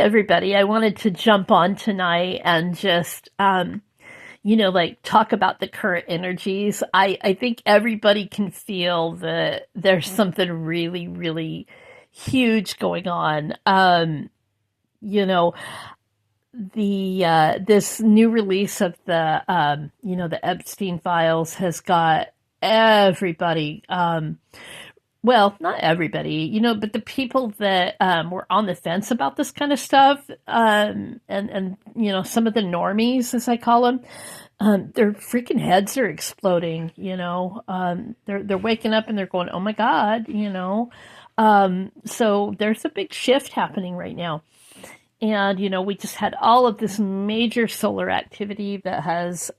everybody. I wanted to jump on tonight and just, like talk about the current energies. I think everybody can feel that there's something really, really huge going on. You know, the this new release of the Epstein files has got everybody. Well, not everybody, but the people that were on the fence about this kind of stuff, and some of the normies, as I call them, their freaking heads are exploding. They're waking up and they're going, "Oh my God," So there's a big shift happening right now, and we just had all of this major solar activity that has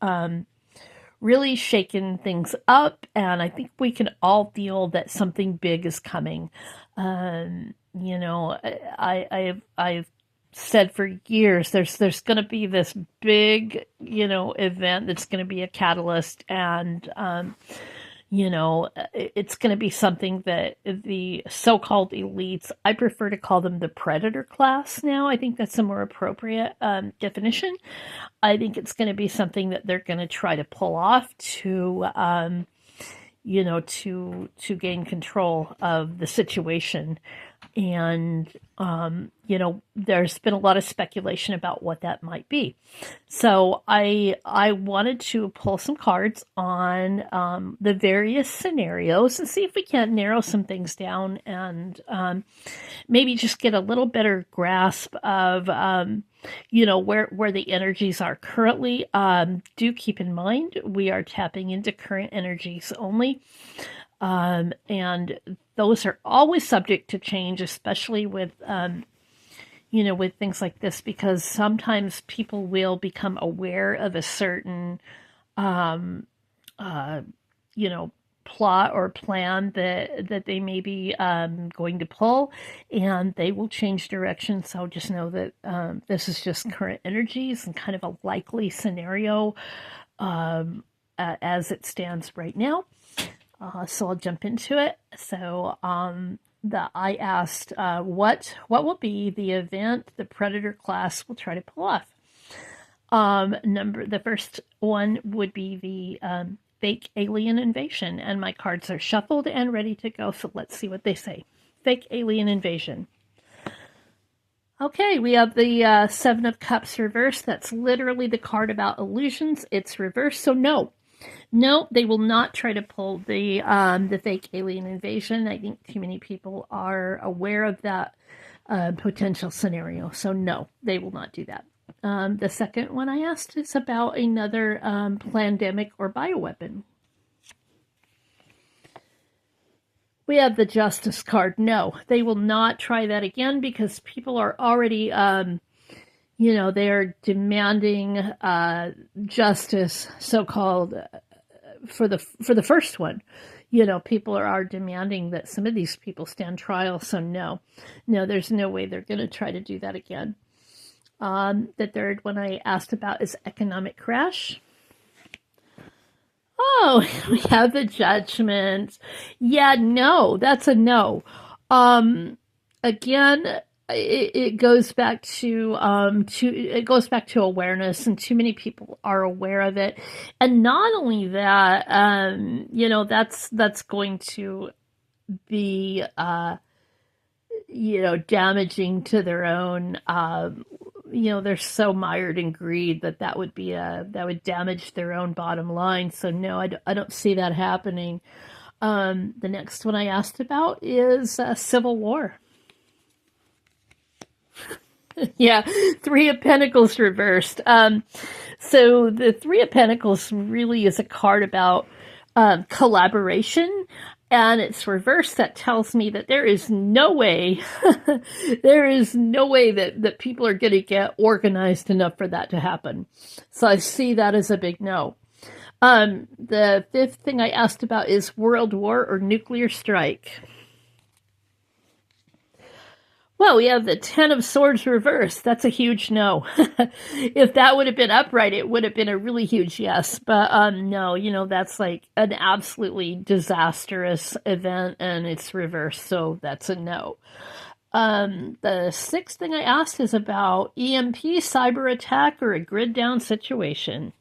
really shaken things up, and I think we can all feel that something big is coming. I've said for years there's going to be this big event that's going to be a catalyst, and it's going to be something that the so-called elites, I prefer to call them the predator class now. I think that's a more appropriate definition. I think it's going to be something that they're going to try to pull off to gain control of the situation. And, there's been a lot of speculation about what that might be. So I wanted to pull some cards on the various scenarios and see if we can't narrow some things down and maybe just get a little better grasp of, where the energies are currently. Do keep in mind, we are tapping into current energies only. And those are always subject to change, especially with with things like this, because sometimes people will become aware of a certain, plot or plan that they may be going to pull, and they will change direction. So just know that this is just current energies and kind of a likely scenario as it stands right now. So I'll jump into it. So I asked what will be the event the predator class will try to pull off. The first one would be the fake alien invasion, and my cards are shuffled and ready to go. So let's see what they say. Fake alien invasion. Okay, we have the Seven of Cups reversed. That's literally the card about illusions. It's reversed, so no, they will not try to pull the fake alien invasion. I think too many people are aware of that potential scenario. So no, they will not do that. The second one I asked is about another pandemic or bioweapon. We have the Justice card. No, they will not try that again, because people are already they're demanding justice, so-called, for the first one. People are demanding that some of these people stand trial. So no, there's no way they're going to try to do that again. The third one I asked about is economic crash. Oh, we have the Judgment. Yeah, no, that's a no. Again, it goes back to awareness, and too many people are aware of it. And not only that, that's going to be damaging to their own. They're so mired in greed that would damage their own bottom line. So no, I don't see that happening. The next one I asked about is civil war. Yeah, Three of Pentacles reversed. So the Three of Pentacles really is a card about collaboration, and it's reversed. That tells me that there is no way, that people are going to get organized enough for that to happen. So I see that as a big no. The fifth thing I asked about is world war or nuclear strike. Well, we have the Ten of Swords reversed. That's a huge no. If that would have been upright, it would have been a really huge yes. But no, that's like an absolutely disastrous event, and it's reversed, so that's a no. The sixth thing I asked is about EMP, cyber attack, or a grid down situation.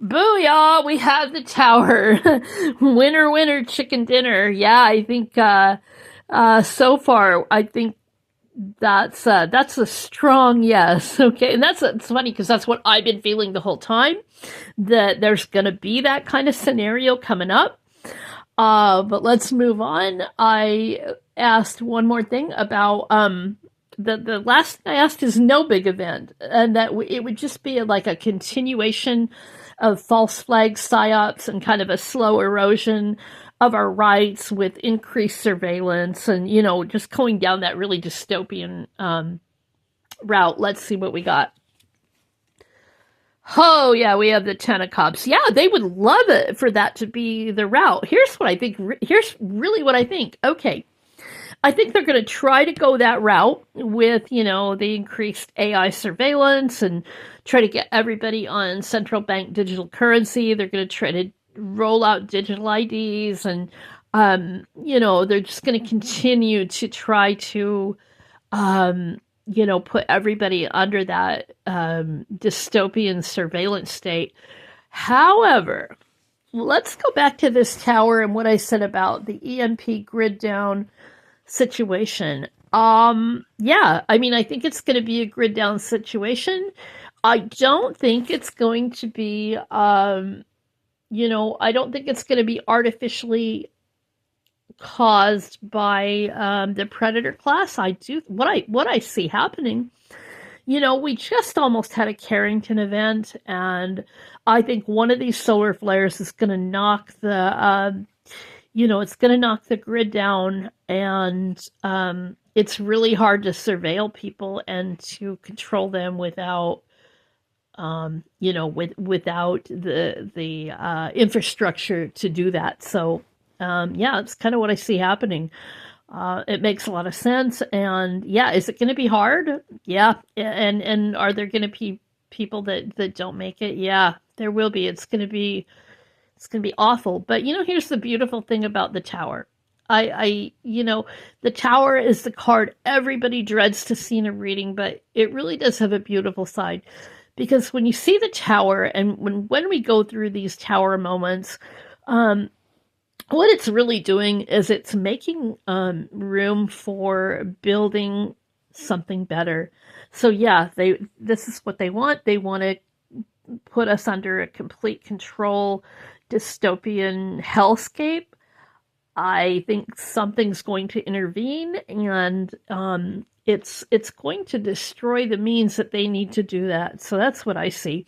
Booyah! We have the tower. Winner, winner, chicken dinner. Yeah, I think so far, I think that's a strong yes. Okay, and it's funny because that's what I've been feeling the whole time. That there's going to be that kind of scenario coming up. But let's move on. I asked one more thing about the last thing I asked is no big event, and that it would just be like a continuation of false flag psyops and kind of a slow erosion of our rights with increased surveillance and just going down that really dystopian route. Let's see what we got. Oh, yeah, we have the Ten of Cups. Yeah, they would love it for that to be the route. Here's what I think. Here's really what I think. Okay. I think they're going to try to go that route with, the increased AI surveillance and try to get everybody on central bank digital currency. They're going to try to roll out digital IDs and, they're just going to continue to try to, put everybody under that dystopian surveillance state. However, let's go back to this tower and what I said about the EMP grid down situation. Yeah, I mean, I think it's going to be a grid down situation. I don't think it's going to be, I don't think it's going to be artificially caused by the predator class. What I see happening. We just almost had a Carrington event, and I think one of these solar flares is going to knock it's going to knock the grid down, and it's really hard to surveil people and to control them without, without the infrastructure to do that. So, yeah, it's kind of what I see happening. It makes a lot of sense, and yeah, is it going to be hard? Yeah, and are there going to be people that don't make it? Yeah, there will be. It's going to be awful. But here's the beautiful thing about the tower. The tower is the card everybody dreads to see in a reading, but it really does have a beautiful side. Because when you see the tower, and when we go through these tower moments, what it's really doing is it's making room for building something better. So yeah, this is what they want. They want to put us under a complete control dystopian hellscape. I think something's going to intervene, and it's going to destroy the means that they need to do that. So that's what I see.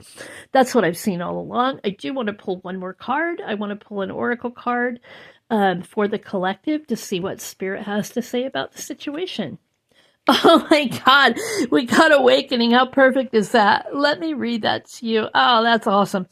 That's what I've seen all along. I do want to pull one more card. I want to pull an oracle card for the collective to see what Spirit has to say about the situation. Oh my God, we got awakening. How perfect is that? Let me read that to you. Oh, that's awesome.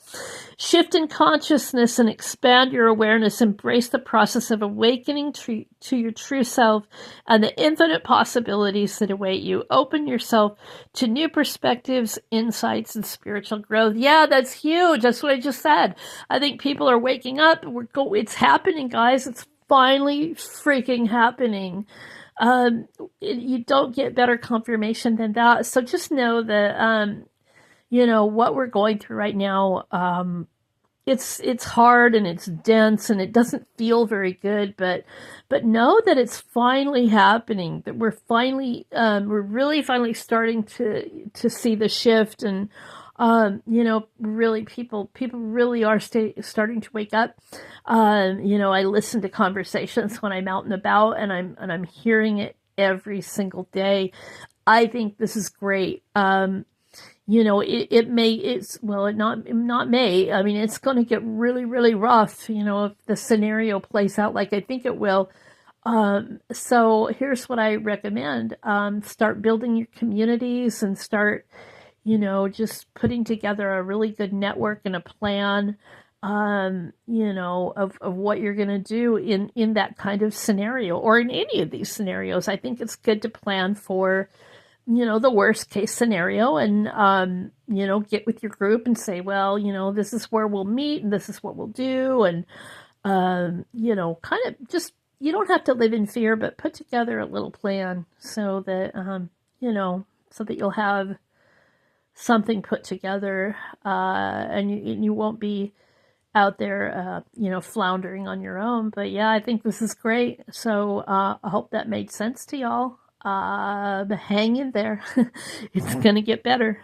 Shift in consciousness and expand your awareness. Embrace the process of awakening to your true self and the infinite possibilities that await you. Open yourself to new perspectives, insights, and spiritual growth. Yeah, that's huge. That's what I just said. I think people are waking up. It's happening, guys. It's finally freaking happening. You don't get better confirmation than that. So just know that, what we're going through right now, it's hard and it's dense and it doesn't feel very good, but know that it's finally happening, that we're really finally starting to see the shift, and really people really are starting to wake up. I listen to conversations when I'm out and about, and I'm hearing it every single day. I think this is great. It's going to get really, really rough, if the scenario plays out like I think it will. So here's what I recommend. Start building your communities and start, just putting together a really good network and a plan, of what you're going to do in that kind of scenario or in any of these scenarios. I think it's good to plan for, the worst case scenario, and, get with your group and say, well, this is where we'll meet and this is what we'll do. And, kind of just you don't have to live in fear, but put together a little plan so that, so that you'll have something put together, and you won't be out there, floundering on your own. But yeah, I think this is great. So I hope that made sense to y'all. Hang in there. It's going to get better.